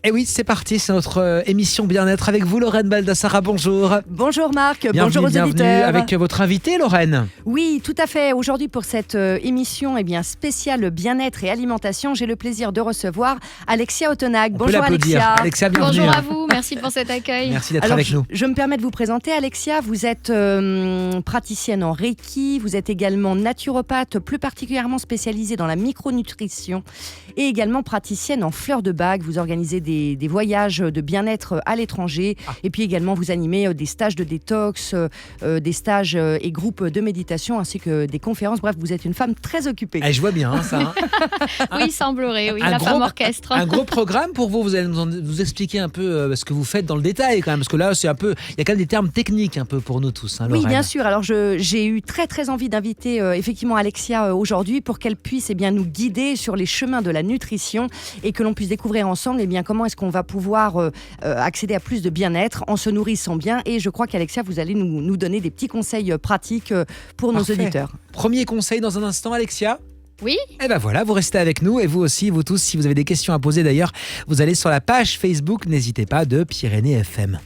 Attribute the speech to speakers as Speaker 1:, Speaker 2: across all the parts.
Speaker 1: Et oui, c'est parti, c'est notre émission Bien-être avec vous, Lorraine Baldassara, bonjour.
Speaker 2: Bonjour Marc, bonjour aux
Speaker 1: Bienvenue
Speaker 2: auditeurs.
Speaker 1: avec votre invitée, Lorraine.
Speaker 2: Oui, tout à fait. Aujourd'hui, pour cette émission spéciale Bien-être et alimentation, j'ai le plaisir de recevoir Alexia Autenag.
Speaker 1: On peut
Speaker 2: Bonjour
Speaker 1: l'applaudir.
Speaker 2: Alexia.
Speaker 1: Bienvenue.
Speaker 3: Bonjour à vous, merci pour cet accueil.
Speaker 1: Merci d'être
Speaker 2: Alors,
Speaker 1: avec nous.
Speaker 2: je me permets de vous présenter, Alexia. Vous êtes praticienne en Reiki, vous êtes également naturopathe, plus particulièrement spécialisée dans la micronutrition et également praticienne en fleurs de bague. Vous organisez des voyages de bien-être à l'étranger et puis également vous animez des stages de détox, des stages et groupes de méditation ainsi que des conférences. Bref, vous êtes une femme très occupée.
Speaker 1: Je vois bien ça.
Speaker 3: Oui, il semblerait, oui,
Speaker 1: Un
Speaker 3: la
Speaker 1: gros-
Speaker 3: femme orchestre.
Speaker 1: Un gros programme pour vous. Vous allez nous expliquer un peu ce que vous faites dans le détail quand même, parce que là, c'est un peu, il y a quand même des termes techniques un peu pour nous tous, hein,
Speaker 2: Oui,
Speaker 1: Lorraine.
Speaker 2: bien sûr. Alors, j'ai eu très envie d'inviter effectivement Alexia aujourd'hui pour qu'elle puisse nous guider sur les chemins de la nutrition et que l'on puisse découvrir ensemble comment est-ce qu'on va pouvoir accéder à plus de bien-être en se nourrissant bien. Et je crois qu'Alexia, vous allez nous donner des petits conseils pratiques pour nos
Speaker 1: Parfait.
Speaker 2: auditeurs.
Speaker 1: Premier conseil dans un instant, Alexia.
Speaker 3: Oui,
Speaker 1: Et ben voilà, vous restez avec nous et vous aussi, vous tous, si vous avez des questions à poser d'ailleurs, vous allez sur la page Facebook, n'hésitez pas, de Pyrénées FM.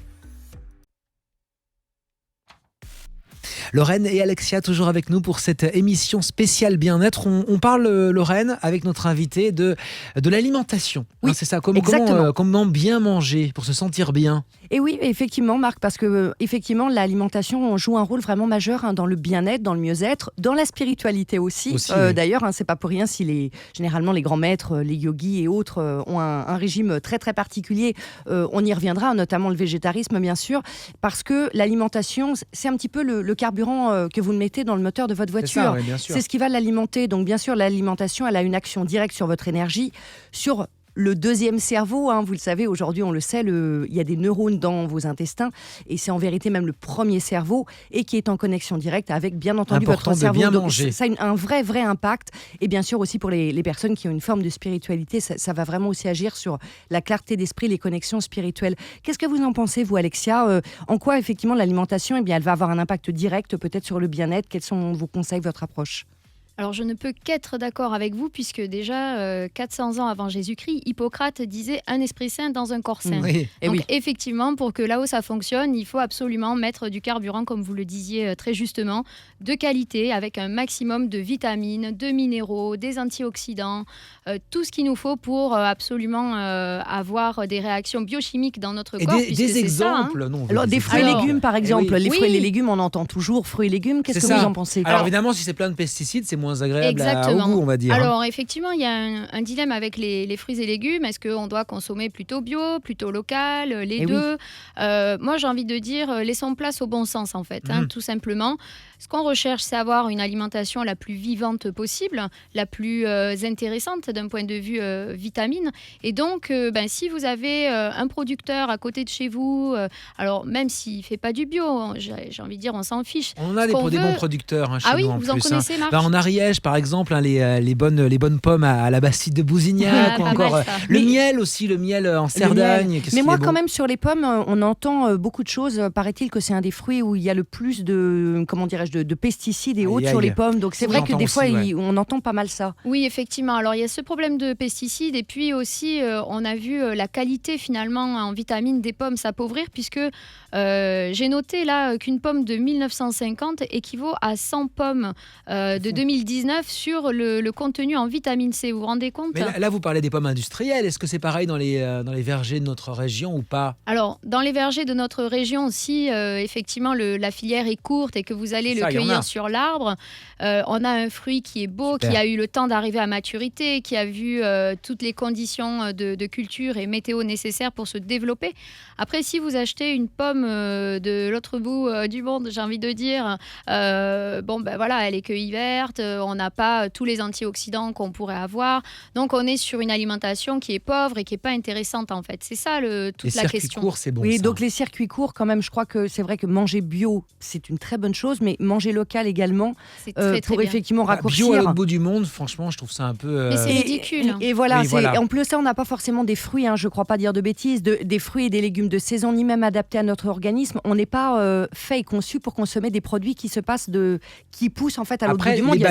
Speaker 1: Lorraine et Alexia toujours avec nous pour cette émission spéciale bien-être. On parle, Lorraine, avec notre invité de l'alimentation.
Speaker 2: Oui,
Speaker 1: Hein, c'est ça,
Speaker 2: exactement.
Speaker 1: comment bien manger pour se sentir bien.
Speaker 2: Et oui, effectivement, Marc, parce que effectivement, l'alimentation joue un rôle vraiment majeur dans le bien-être, dans le mieux-être, dans la spiritualité aussi.
Speaker 1: Oui.
Speaker 2: D'ailleurs, c'est pas pour rien si généralement les grands maîtres, les yogis et autres ont un régime très particulier. On y reviendra, notamment le végétarisme, bien sûr, parce que l'alimentation, c'est un petit peu le carburant que vous mettez dans le moteur de votre
Speaker 1: C'est
Speaker 2: voiture.
Speaker 1: ça, oui, bien sûr.
Speaker 2: C'est ce qui va l'alimenter. Donc, bien sûr, l'alimentation, elle a une action directe sur votre énergie, sur le deuxième cerveau. Vous le savez, aujourd'hui, on le sait, il y a des neurones dans vos intestins et c'est en vérité même le premier cerveau et qui est en connexion directe avec, bien entendu,
Speaker 1: Important
Speaker 2: votre
Speaker 1: de
Speaker 2: cerveau.
Speaker 1: bien
Speaker 2: Donc,
Speaker 1: manger.
Speaker 2: ça a un vrai impact. Et bien sûr, aussi pour les personnes qui ont une forme de spiritualité, ça va vraiment aussi agir sur la clarté d'esprit, les connexions spirituelles. Qu'est-ce que vous en pensez, vous, Alexia ? En quoi, effectivement, l'alimentation, elle va avoir un impact direct, peut-être, sur le bien-être ? Quels sont vos conseils, votre approche ?
Speaker 3: alors je ne peux qu'être d'accord avec vous puisque déjà 400 ans avant Jésus-Christ, Hippocrate disait un esprit sain dans un corps sain.
Speaker 1: Oui.
Speaker 2: Et
Speaker 3: Donc
Speaker 2: oui.
Speaker 3: effectivement, pour que là-haut ça fonctionne, il faut absolument mettre du carburant, comme vous le disiez très justement, de qualité, avec un maximum de vitamines, de minéraux, des antioxydants, tout ce qu'il nous faut pour absolument avoir des réactions biochimiques dans notre
Speaker 1: Et
Speaker 3: corps.
Speaker 1: des
Speaker 3: puisque c'est ça, hein.
Speaker 1: exemples, non,
Speaker 2: Alors, des fruits et
Speaker 3: Alors,
Speaker 2: légumes, par exemple.
Speaker 1: oui.
Speaker 2: Les fruits et les
Speaker 3: Oui.
Speaker 2: légumes, on entend toujours fruits et légumes. Qu'est-ce
Speaker 1: C'est
Speaker 2: que
Speaker 1: ça.
Speaker 2: vous en pensez ?
Speaker 1: Alors évidemment, si c'est plein de pesticides, c'est moins agréable au
Speaker 3: Exactement.
Speaker 1: goût, on va dire. hein.
Speaker 3: Alors effectivement, il y a un dilemme avec les fruits et légumes. Est-ce qu'on doit consommer plutôt bio, plutôt local, les
Speaker 2: Eh
Speaker 3: deux Moi, j'ai envie de dire, laissons place au bon sens en fait, tout simplement. Ce qu'on recherche, c'est avoir une alimentation la plus vivante possible, la plus intéressante d'un point de vue vitamine. Et donc, si vous avez un producteur à côté de chez vous, alors même s'il ne fait pas du bio, j'ai envie de dire, on s'en fiche.
Speaker 1: On en a
Speaker 3: Ce qu'on
Speaker 1: des
Speaker 3: veut-
Speaker 1: bons producteurs chez
Speaker 3: Ah oui,
Speaker 1: nous en
Speaker 3: vous en
Speaker 1: plus.
Speaker 3: connaissez, Marc
Speaker 1: En Ariège, par exemple, les bonnes pommes à la bastide de Bousignac,
Speaker 3: Ah,
Speaker 1: ou
Speaker 3: pas
Speaker 1: encore
Speaker 3: mal, ça.
Speaker 1: le
Speaker 2: Mais-
Speaker 1: miel aussi, le miel en Cerdagne. Qu'est-ce
Speaker 2: Mais
Speaker 1: qu'il
Speaker 2: moi,
Speaker 1: est bon.
Speaker 2: quand même, sur les pommes, on entend beaucoup de choses. Paraît-il que c'est un des fruits où il y a le plus de, comment dirais-je, de pesticides et
Speaker 1: Aïe,
Speaker 2: autres sur
Speaker 1: aïe.
Speaker 2: les pommes. Donc c'est
Speaker 1: Oui,
Speaker 2: vrai que
Speaker 1: j'entends
Speaker 2: des fois,
Speaker 1: aussi, ouais.
Speaker 2: on entend pas mal ça.
Speaker 3: Oui, effectivement. Alors, il y a ce problème de pesticides et puis aussi, on a vu la qualité finalement en vitamines des pommes s'appauvrir puisque j'ai noté là qu'une pomme de 1950 équivaut à 100 pommes de 2019 sur le contenu en vitamine C. Vous vous rendez compte ?
Speaker 1: Mais là, vous parlez des pommes industrielles. Est-ce que c'est pareil dans les vergers de notre région ou pas?
Speaker 3: Alors, dans les vergers de notre région, si effectivement la filière est courte et que vous allez
Speaker 1: Ça,
Speaker 3: le
Speaker 1: il y en a.
Speaker 3: cueillir sur l'arbre, on a un fruit qui est beau,
Speaker 1: Super.
Speaker 3: qui a eu le temps d'arriver à maturité, qui a vu toutes les conditions de culture et météo nécessaires pour se développer. Après, si vous achetez une pomme de l'autre bout du monde, j'ai envie de dire, voilà, elle est cueillie verte, on n'a pas tous les antioxydants qu'on pourrait avoir. Donc, on est sur une alimentation qui est pauvre et qui n'est pas intéressante, en fait. C'est ça toute
Speaker 1: Les
Speaker 3: la
Speaker 1: circuits
Speaker 3: question.
Speaker 1: courts, c'est bon.
Speaker 2: Oui,
Speaker 1: ça.
Speaker 2: donc les circuits courts, quand même, je crois que c'est vrai que manger bio, c'est une très bonne chose, mais manger local également,
Speaker 3: C'est très, très
Speaker 2: pour
Speaker 3: bien.
Speaker 2: effectivement
Speaker 1: Bah,
Speaker 2: raccourcir.
Speaker 1: bio à l'autre bout du monde, franchement, je trouve ça un peu.
Speaker 3: Mais c'est ridicule.
Speaker 2: Et voilà,
Speaker 1: Oui, voilà.
Speaker 2: en plus ça, on n'a pas forcément des fruits, je ne crois pas dire de bêtises, des fruits et des légumes de saison, ni même adaptés à notre organisme. On n'est pas fait et conçu pour consommer des produits qui poussent en fait à l'autre bout
Speaker 1: Après,
Speaker 2: du monde.
Speaker 1: les
Speaker 2: Il y a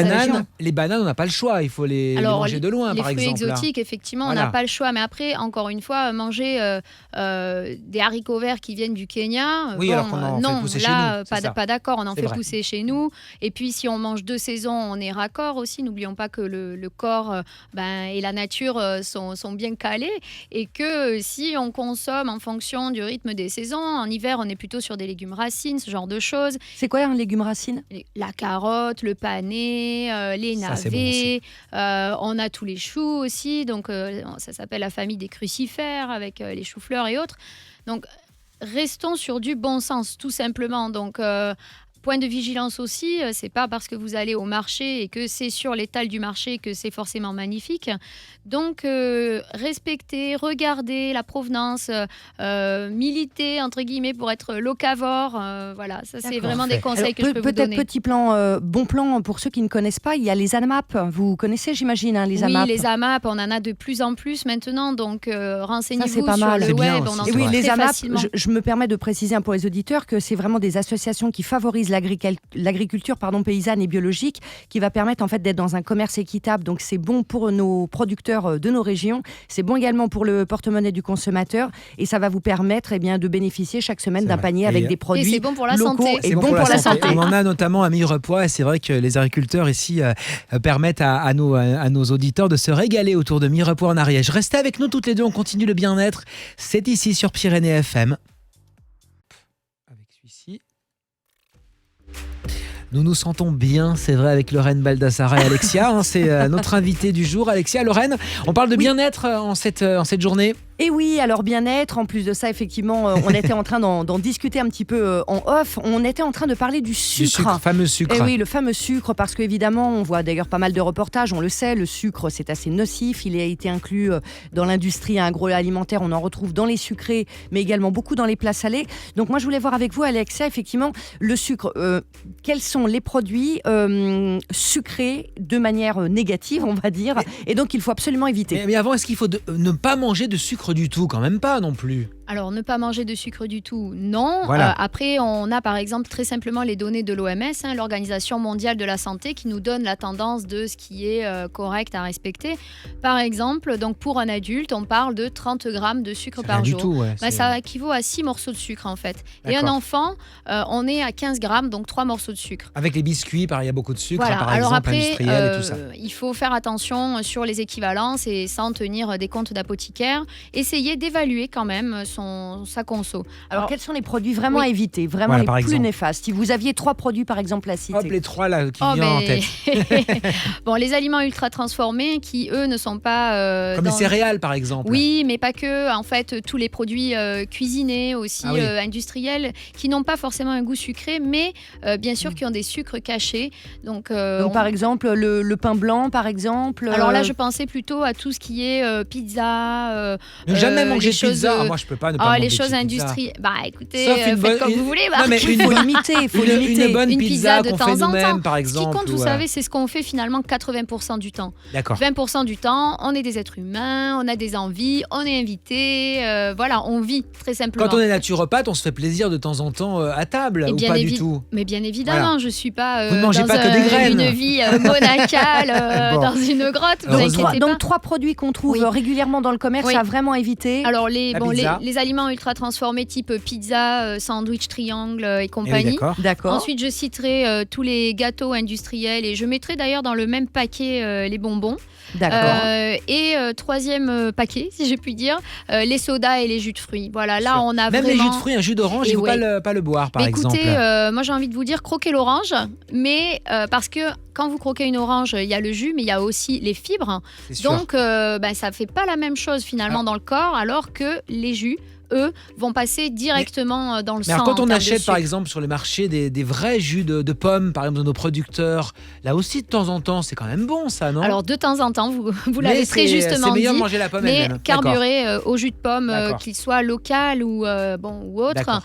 Speaker 1: les bananes, on n'a pas le choix. Il faut les manger de loin, par exemple.
Speaker 3: Les fruits exotiques, effectivement, on n'a pas le choix. Mais après, encore une fois, manger des haricots verts qui viennent du Kenya,
Speaker 1: alors qu'on en fait pousser chez nous.
Speaker 3: Pas d'accord, on en fait pousser chez nous. Et puis, si on mange de saison, on est raccord aussi. N'oublions pas que le corps et la nature sont bien calés. Et que si on consomme en fonction du rythme des saisons, en hiver, on est plutôt sur des légumes racines, ce genre de choses.
Speaker 2: C'est quoi un légume racine ?
Speaker 3: La carotte, le panais, les navets. On a tous les choux aussi. Donc, ça s'appelle la famille des crucifères avec les choux-fleurs et autres. Donc, restons sur du bon sens, tout simplement. Donc, point de vigilance aussi, c'est pas parce que vous allez au marché et que c'est sur l'étal du marché que c'est forcément magnifique. Donc, respectez, regardez la provenance, militez, entre guillemets, pour être locavore. Voilà, ça, c'est vraiment des conseils que je peux vous donner.
Speaker 2: Peut-être petit plan, bon plan pour ceux qui ne connaissent pas, il y a les AMAP. Vous connaissez, j'imagine, les AMAP.
Speaker 3: Oui, les AMAP, on en a de plus en plus maintenant. Donc, renseignez-vous sur
Speaker 2: le
Speaker 3: web. On en trouve
Speaker 2: les
Speaker 3: très
Speaker 2: AMAP,
Speaker 3: facilement.
Speaker 2: Je me permets de préciser pour les auditeurs que c'est vraiment des associations qui favorisent l'agriculture paysanne et biologique, qui va permettre en fait d'être dans un commerce équitable. Donc, c'est bon pour nos producteurs de nos régions. C'est bon également pour le porte-monnaie du consommateur et ça va vous permettre de bénéficier chaque semaine d'un panier avec des produits locaux.
Speaker 3: Et c'est bon pour la santé.
Speaker 2: Et bon pour la santé.
Speaker 1: On en a notamment à Mirepoix et c'est vrai que les agriculteurs ici permettent à nos auditeurs de se régaler autour de Mirepoix en Ariège. Restez avec nous toutes les deux, on continue le bien-être. C'est ici sur Pyrénées FM. Avec celui-ci. Nous nous sentons bien, c'est vrai, avec Lorraine Baldassara et Alexia. C'est notre invitée du jour. Alexia, Lorraine, on parle de bien-être en cette journée.
Speaker 2: Et oui, alors bien-être, en plus de ça, effectivement, on était en train d'en discuter un petit peu en off. On était en train de parler du sucre.
Speaker 1: Le fameux sucre.
Speaker 2: Et oui, le fameux sucre, parce qu'évidemment, on voit d'ailleurs pas mal de reportages, on le sait, le sucre, c'est assez nocif. Il a été inclus dans l'industrie agroalimentaire, on en retrouve dans les sucrés, mais également beaucoup dans les plats salés. Donc moi, je voulais voir avec vous, Alexia, effectivement, le sucre. Quels sont les produits sucrés de manière négative, on va dire, et donc il faut absolument éviter.
Speaker 1: Mais avant, est-ce qu'il faut ne pas manger de sucre du tout, quand même pas non plus.
Speaker 3: Alors, ne pas manger de sucre du tout, non.
Speaker 1: Voilà.
Speaker 3: Après, on a par exemple très simplement les données de l'OMS, l'Organisation mondiale de la santé, qui nous donne la tendance de ce qui est correct à respecter. Par exemple, donc pour un adulte, on parle de 30 grammes de sucre par jour.
Speaker 1: Tout, ouais,
Speaker 3: ça équivaut à 6 morceaux de sucre en fait.
Speaker 1: D'accord.
Speaker 3: Et un enfant, on est à 15 grammes, donc 3 morceaux de sucre.
Speaker 1: Avec les biscuits, il y a beaucoup de sucre,
Speaker 3: voilà.
Speaker 1: par
Speaker 3: Alors
Speaker 1: exemple,
Speaker 3: après,
Speaker 1: industriel et tout ça.
Speaker 3: Il faut faire attention sur les équivalences et sans tenir des comptes d'apothicaire. Essayez d'évaluer quand même sa conso.
Speaker 2: Alors, quels sont les produits vraiment à éviter, vraiment les plus néfastes? Si vous aviez 3 produits, par exemple, à citer.
Speaker 1: Hop, les 3 là qui viennent en tête.
Speaker 3: Bon, les aliments ultra transformés qui, eux, ne sont pas...
Speaker 1: Comme les céréales, par exemple.
Speaker 3: Oui, mais pas que. En fait, tous les produits cuisinés aussi, industriels, qui n'ont pas forcément un goût sucré, mais bien sûr qui ont des sucres cachés. Donc
Speaker 2: par exemple, le pain blanc, par exemple.
Speaker 3: Alors là, je pensais plutôt à tout ce qui est pizza.
Speaker 1: Ne jamais manger de pizza. Moi, je peux pas ne pas manger
Speaker 3: les choses industrielles. Bah, écoutez,
Speaker 1: faites
Speaker 3: comme vous voulez.
Speaker 1: Non, mais
Speaker 2: il faut limiter.
Speaker 1: Une bonne pizza
Speaker 3: de
Speaker 1: qu'on
Speaker 3: temps
Speaker 1: fait
Speaker 3: en temps.
Speaker 1: nous-mêmes, par exemple.
Speaker 3: Ce qui compte, vous savez, c'est ce qu'on fait finalement 80% du temps.
Speaker 1: D'accord.
Speaker 3: 20% du temps, on est des êtres humains, on a des envies, on est invité. Voilà, on vit très simplement.
Speaker 1: Quand on est naturopathe, on se fait plaisir de temps en temps à table, ou pas du tout?
Speaker 3: Mais bien évidemment, je suis pas
Speaker 1: vous ne mangez pas que des graines.
Speaker 3: Une vie monacale dans une grotte. Vous inquiétez pas.
Speaker 2: Donc 3 produits qu'on trouve régulièrement dans le commerce à vraiment éviter.
Speaker 3: Alors les aliments ultra transformés type pizza, sandwich, triangle et compagnie.
Speaker 2: D'accord.
Speaker 3: Ensuite, je citerai tous les gâteaux industriels et je mettrai d'ailleurs dans le même paquet les bonbons.
Speaker 2: D'accord.
Speaker 3: Et troisième paquet, si j'ai pu dire, les sodas et les jus de fruits. Voilà, là on a
Speaker 1: même
Speaker 3: vraiment...
Speaker 1: les jus de fruits, un jus d'orange, il ne faut pas le boire, par exemple.
Speaker 3: Écoutez, moi j'ai envie de vous dire, croquez l'orange, mais parce que quand vous croquez une orange, il y a le jus, mais il y a aussi les fibres. Donc ça fait pas la même chose finalement dans le corps, alors que les jus, eux, vont passer directement dans le sang.
Speaker 1: Mais alors, quand on achète par exemple sur les marchés des vrais jus de pommes, par exemple de nos producteurs, là aussi de temps en temps, c'est quand même bon ça, non?
Speaker 3: Alors de temps en temps, vous l'avez très justement dit.
Speaker 1: C'est meilleur de manger la pomme
Speaker 3: mais
Speaker 1: elle-même.
Speaker 3: Carburer au jus de pomme, qu'il soit local ou autre,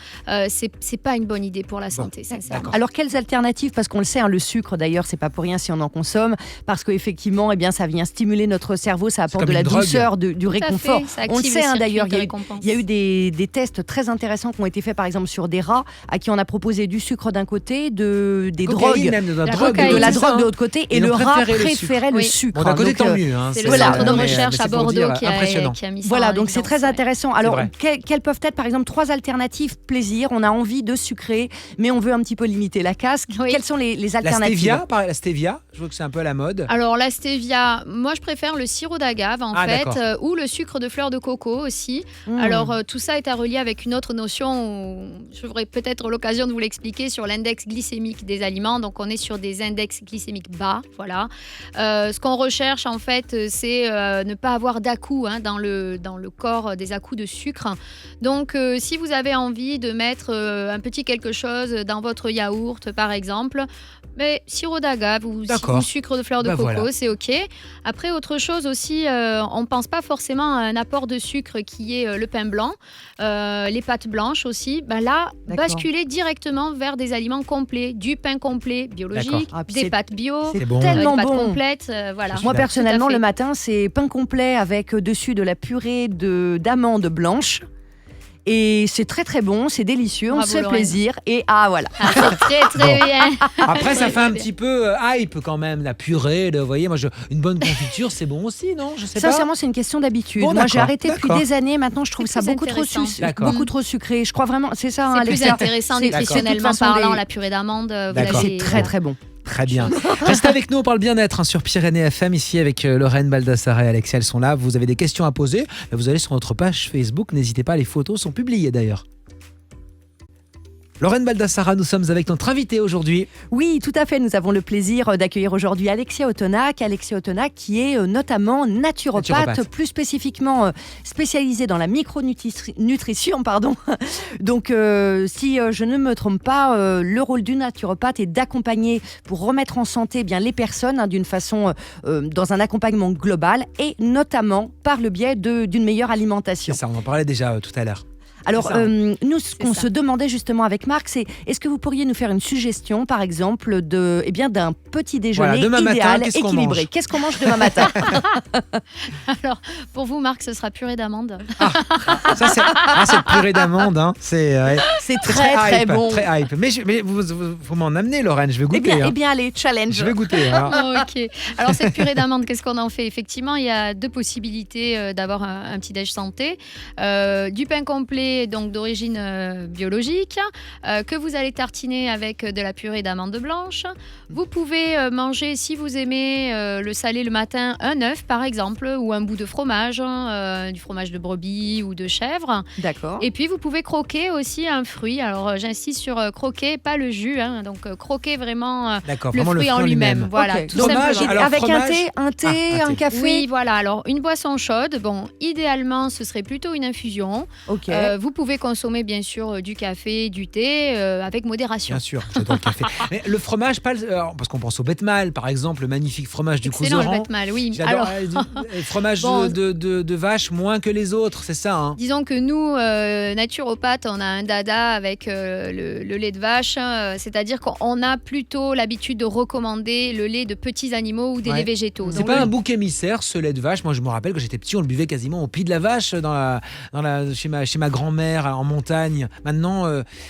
Speaker 3: c'est pas une bonne idée pour la santé.
Speaker 2: Alors quelles alternatives? Parce qu'on le sait, le sucre d'ailleurs, c'est pas pour rien si on en consomme, parce qu'effectivement, ça vient stimuler notre cerveau, ça apporte de la douceur, du réconfort.
Speaker 3: On
Speaker 2: le sait d'ailleurs, il y a eu des tests très intéressants qui ont été faits par exemple sur des rats à qui on a proposé du sucre d'un côté, des drogues,
Speaker 1: même, de la
Speaker 3: La
Speaker 1: drogue,
Speaker 3: cocaïne,
Speaker 2: de la
Speaker 1: c'est ça,
Speaker 2: drogue de
Speaker 1: hein.
Speaker 2: l'autre côté,
Speaker 1: Ils
Speaker 2: et le
Speaker 1: ont
Speaker 2: rat
Speaker 1: préféré le
Speaker 2: préférait le
Speaker 3: Oui.
Speaker 2: sucre.
Speaker 1: Bon, d'un côté,
Speaker 2: Donc,
Speaker 1: tant mieux. Hein,
Speaker 3: C'est le
Speaker 2: Voilà.
Speaker 3: centre de
Speaker 2: Non, mais
Speaker 3: recherche
Speaker 1: c'est
Speaker 3: à
Speaker 1: pour
Speaker 3: Bordeaux
Speaker 1: dire,
Speaker 3: qui
Speaker 1: impressionnant.
Speaker 3: a mis ça
Speaker 2: Voilà,
Speaker 3: en
Speaker 2: donc c'est
Speaker 3: évidence,
Speaker 2: très
Speaker 3: ouais.
Speaker 2: intéressant. Alors,
Speaker 1: vrai.
Speaker 2: quelles peuvent être par exemple 3 alternatives plaisir? On a envie de sucrer, mais on veut un petit peu limiter la casque.
Speaker 3: Oui.
Speaker 2: Quelles sont les
Speaker 1: La
Speaker 2: alternatives?
Speaker 1: stevia, la stevia, je vois que c'est un peu à la mode.
Speaker 3: Alors la stevia, moi je préfère le sirop d'agave en
Speaker 1: Ah,
Speaker 3: fait,
Speaker 1: d'accord.
Speaker 3: ou le sucre de fleur de coco aussi.
Speaker 2: Mmh.
Speaker 3: Alors tout ça est à relier avec une autre notion, j'aurai peut-être l'occasion de vous l'expliquer, sur l'index glycémique des aliments. Donc on est sur des index glycémiques bas, voilà. Ce qu'on recherche en fait, c'est ne pas avoir d'à-coups dans le corps, des à-coups de sucre. Donc si vous avez envie de mettre un petit quelque chose dans votre yaourt par exemple, mais sirop d'agave ou
Speaker 1: D'accord.
Speaker 3: sucre de fleur de
Speaker 1: Bah,
Speaker 3: coco,
Speaker 1: voilà.
Speaker 3: c'est ok. Après, autre chose aussi, on ne pense pas forcément à un apport de sucre qui est le pain blanc, les pâtes blanches aussi. Ben là,
Speaker 2: D'accord.
Speaker 3: basculer directement vers des aliments complets, du pain complet biologique,
Speaker 1: D'accord.
Speaker 2: Ah, puis
Speaker 3: des
Speaker 2: c'est-
Speaker 3: pâtes bio,
Speaker 1: C'est bon.
Speaker 2: tellement
Speaker 3: des pâtes
Speaker 2: bon.
Speaker 3: complètes, voilà.
Speaker 1: Je
Speaker 2: Moi
Speaker 1: suis
Speaker 2: personnellement,
Speaker 3: Tout à fait.
Speaker 2: le matin, c'est pain complet avec dessus de la purée d'amandes blanches. Et c'est très très bon, c'est délicieux, on
Speaker 3: Bravo,
Speaker 2: se fait
Speaker 3: Lorraine.
Speaker 2: plaisir. Et ah voilà.
Speaker 3: Ah, c'est très très
Speaker 1: Bon.
Speaker 3: bien.
Speaker 1: Après, ça fait un
Speaker 3: Très
Speaker 1: petit peu hype quand même, la purée. Vous voyez, une bonne confiture, c'est bon aussi, non? Je sais pas.
Speaker 2: Sincèrement, c'est une question d'habitude.
Speaker 1: Bon,
Speaker 2: Moi, j'ai
Speaker 1: d'accord,
Speaker 2: arrêté depuis
Speaker 1: d'accord.
Speaker 2: des années. Maintenant, je trouve
Speaker 3: C'est
Speaker 2: ça
Speaker 3: plus
Speaker 2: beaucoup trop,
Speaker 3: intéressant.
Speaker 1: D'accord.
Speaker 2: beaucoup trop sucré. Je crois vraiment, c'est ça, hein,
Speaker 3: C'est plus
Speaker 2: Alexia.
Speaker 3: intéressant
Speaker 2: C'est-
Speaker 3: nutritionnellement
Speaker 2: de toute façon,
Speaker 3: parlant,
Speaker 2: les-
Speaker 3: la purée d'amande. Vous
Speaker 1: D'accord.
Speaker 3: l'avez-
Speaker 2: C'est très très bon.
Speaker 1: Très bien. Restez avec nous, on parle bien-être sur Pyrénées FM, ici avec Lorraine Baldassare et Alexia, elles sont là. Vous avez des questions à poser, vous allez sur notre page Facebook, n'hésitez pas, les photos sont publiées d'ailleurs. Lorraine Baldassara, nous sommes avec notre invitée aujourd'hui.
Speaker 2: Oui, tout à fait. Nous avons le plaisir d'accueillir aujourd'hui Alexia Otonac. Alexia Otonac qui est notamment naturopathe,
Speaker 1: Naturopathe.
Speaker 2: plus spécifiquement spécialisée dans la micronutrition. Donc, si je ne me trompe pas, le rôle du naturopathe est d'accompagner pour remettre en santé bien les personnes d'une façon, dans un accompagnement global et notamment par le biais d'une meilleure alimentation.
Speaker 1: C'est ça, on en parlait déjà tout à l'heure.
Speaker 2: Alors,
Speaker 1: C'est ça.
Speaker 2: nous, ce qu'on
Speaker 3: ça.
Speaker 2: se demandait justement avec Marc, c'est est-ce que vous pourriez nous faire une suggestion, par exemple, d'un petit déjeuner
Speaker 1: Voilà, demain matin,
Speaker 2: idéal,
Speaker 1: qu'est-ce qu'on
Speaker 2: équilibré?
Speaker 1: mange
Speaker 2: Qu'est-ce qu'on mange demain matin?
Speaker 3: Alors, pour vous, Marc, ce sera purée d'amande.
Speaker 1: Ça, cette purée d'amande, hein, c'est
Speaker 2: C'est
Speaker 1: c'est
Speaker 2: très, très
Speaker 1: hype,
Speaker 2: bon.
Speaker 1: très hype. Mais vous m'en amenez, Lorraine, je vais goûter.
Speaker 2: Eh
Speaker 1: hein.
Speaker 2: bien, allez, challenge.
Speaker 1: Je vais goûter. hein.
Speaker 3: Oh, ok. Alors cette purée d'amande, qu'est-ce qu'on en fait? Effectivement, il y a deux possibilités d'avoir un petit déj santé. Du pain complet, donc d'origine biologique, que vous allez tartiner avec de la purée d'amande blanche. Vous pouvez manger, si vous aimez le salé le matin, un œuf par exemple, ou un bout de fromage, du fromage de brebis ou de chèvre.
Speaker 2: D'accord.
Speaker 3: Et puis vous pouvez croquer aussi un fruit. Alors j'insiste sur croquer, pas le jus, donc croquer vraiment
Speaker 1: D'accord,
Speaker 3: le
Speaker 1: vraiment
Speaker 3: fruit en lui-même. Voilà,
Speaker 2: Ok.
Speaker 3: tout
Speaker 2: Donc,
Speaker 1: Fromage,
Speaker 3: simplement.
Speaker 1: alors,
Speaker 2: avec
Speaker 1: fromage.
Speaker 2: un thé,
Speaker 1: Ah, un
Speaker 2: un
Speaker 1: thé.
Speaker 2: café.
Speaker 3: Oui, voilà. Alors, une boisson chaude, bon, idéalement, ce serait plutôt une infusion.
Speaker 2: Ok.
Speaker 3: Vous pouvez consommer, bien sûr, du café, du thé, avec modération.
Speaker 1: Bien sûr, j'adore le café. Mais le fromage, parce qu'on pense au Betmal, par exemple, le magnifique fromage du
Speaker 3: Excellent, le
Speaker 1: Couseran.
Speaker 3: Betmal, oui.
Speaker 1: J'adore
Speaker 3: Alors,
Speaker 1: le fromage
Speaker 3: Bon.
Speaker 1: de vache moins que les autres, c'est ça. Hein.
Speaker 3: disons que nous, naturopathes, on a un dada avec le lait de vache, c'est-à-dire qu'on a plutôt l'habitude de recommander le lait de petits animaux ou des
Speaker 1: Ouais.
Speaker 3: laits végétaux.
Speaker 1: C'est
Speaker 3: Donc,
Speaker 1: pas un bouc émissaire, ce lait de vache. Moi, je me rappelle que j'étais petit, on le buvait quasiment au pied de la vache chez ma grand-mère en montagne. Maintenant,